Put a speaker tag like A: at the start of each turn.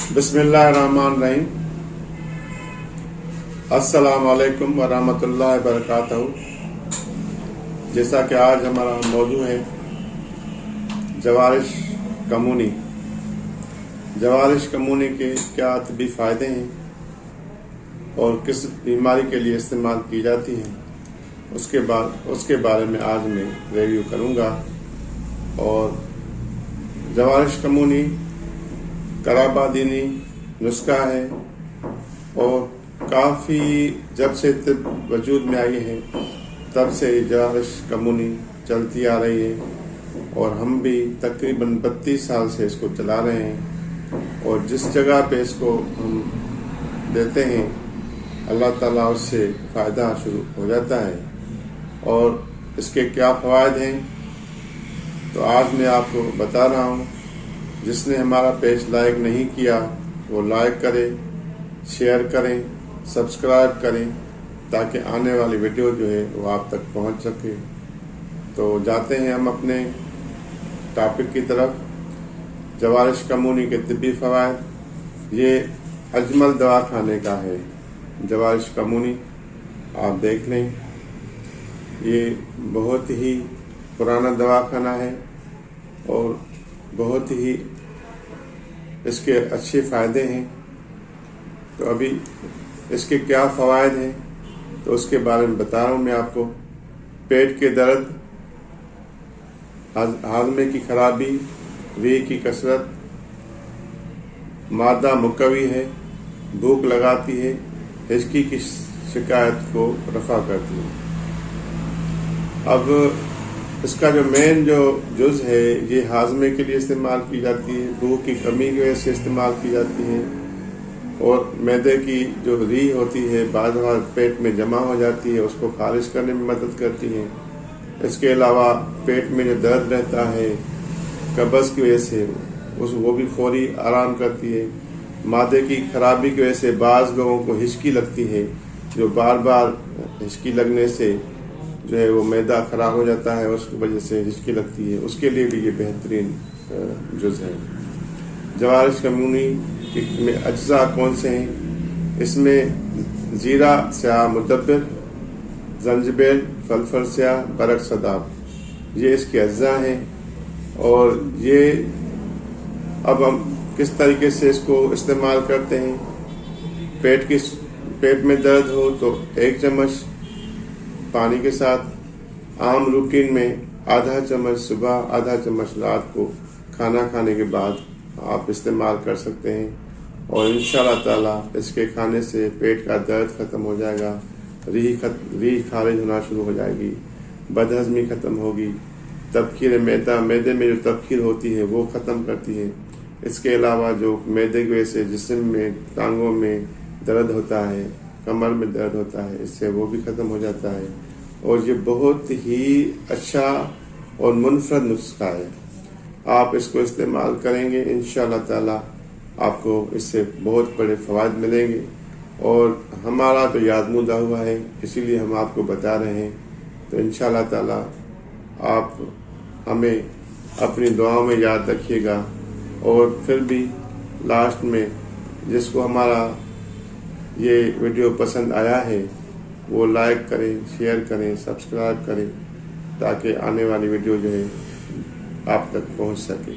A: बिस्मिल्लाहिर्रहमानिर्रहीम। अस्सलाम वालेकुम वरहमतुल्लाहि वबरकातुहू। जैसा कि आज हमारा मौजू है जवारिश कमूनी। जवारिश कमूनी के क्या तबी फ़ायदे हैं और किस बीमारी के लिए इस्तेमाल की जाती हैं, उसके बारे में आज मैं रिव्यू करूंगा। और जवारिश कमूनी कराबादीनी नुस्खा है और काफ़ी जब से तिब वजूद में आई है तब से जवारिश कमूनी चलती आ रही है और हम भी तकरीबन 32 साल से इसको चला रहे हैं। और जिस जगह पे इसको हम देते हैं अल्लाह ताला उससे फ़ायदा शुरू हो जाता है। और इसके क्या फ़वाद हैं तो आज मैं आपको बता रहा हूँ। जिसने हमारा पेज लाइक नहीं किया वो लाइक करें, शेयर करें, सब्सक्राइब करें ताकि आने वाली वीडियो जो है वो आप तक पहुंच सके। तो जाते हैं हम अपने टॉपिक की तरफ। जवारिश कमूनी के तिब्बी फ़वाद। ये अजमल दवाखाने का है जवारिश कमूनी, आप देख लें। ये बहुत ही पुराना दवाखाना है और बहुत ही इसके अच्छे फ़ायदे हैं। तो अभी इसके क्या फ़वाद हैं तो उसके बारे में बता रहा हूँ मैं आपको। पेट के दर्द, हाजमे की खराबी, री की कसरत, मादा मुकवी है, भूख लगाती है, हिचकी की शिकायत को रफा करती है। अब इसका जो मेन जो जुज़ है ये हाजमे के लिए इस्तेमाल की जाती है, भूख की कमी की वजह से इस्तेमाल की जाती है। और मैदे की जो री होती है बाद बार पेट में जमा हो जाती है, उसको खारिज करने में मदद करती है। इसके अलावा पेट में जो दर्द रहता है कब्ज़ की वजह से वो भी फौरी आराम करती है। मादे की खराबी की वजह से बाज़ लोगों को हिचकी लगती है, जो बार बार हिचकी लगने से जो है वो मैदा ख़राब हो जाता है, उसकी वजह से हिचकी लगती है, उसके लिए भी ये बेहतरीन जुज़ है। जवारिश कमूनी में अज्जा कौन से हैं? इसमें ज़ीरा स्याह मुदब्बिर, जंजबेल, फलफल स्याह, बरक सदाब, ये इसके अज्जा हैं। और ये अब हम किस तरीके से इसको इस्तेमाल करते हैं। पेट में दर्द हो तो 1 चम्मच पानी के साथ आम रूटीन में आधा चम्मच सुबह, आधा चम्मच रात को खाना खाने के बाद आप इस्तेमाल कर सकते हैं। और इंशाअल्लाह ताला इसके खाने से पेट का दर्द ख़त्म हो जाएगा, री खारिज होना शुरू हो जाएगी, बदहज़मी ख़त्म होगी, तबखीर मैदे में जो तबखीर होती है वो ख़त्म करती है। इसके अलावा जो मैदे की वजह से जिस्म में, टांगों में दर्द होता है, कमर में दर्द होता है, इससे वो भी ख़त्म हो जाता है। और ये बहुत ही अच्छा और मुनफरद नुस्खा है। आप इसको इस्तेमाल करेंगे इंशाअल्लाह ताला आपको इससे बहुत बड़े फ़वाद मिलेंगे। और हमारा तो यादमुदा हुआ है इसीलिए हम आपको बता रहे हैं। तो इंशाअल्लाह ताला आप हमें अपनी दुआओं में याद रखिएगा। और फिर भी लास्ट में जिसको हमारा ये वीडियो पसंद आया है वो लाइक करें, शेयर करें, सब्सक्राइब करें ताकि आने वाली वीडियो जो है आप तक पहुंच सके।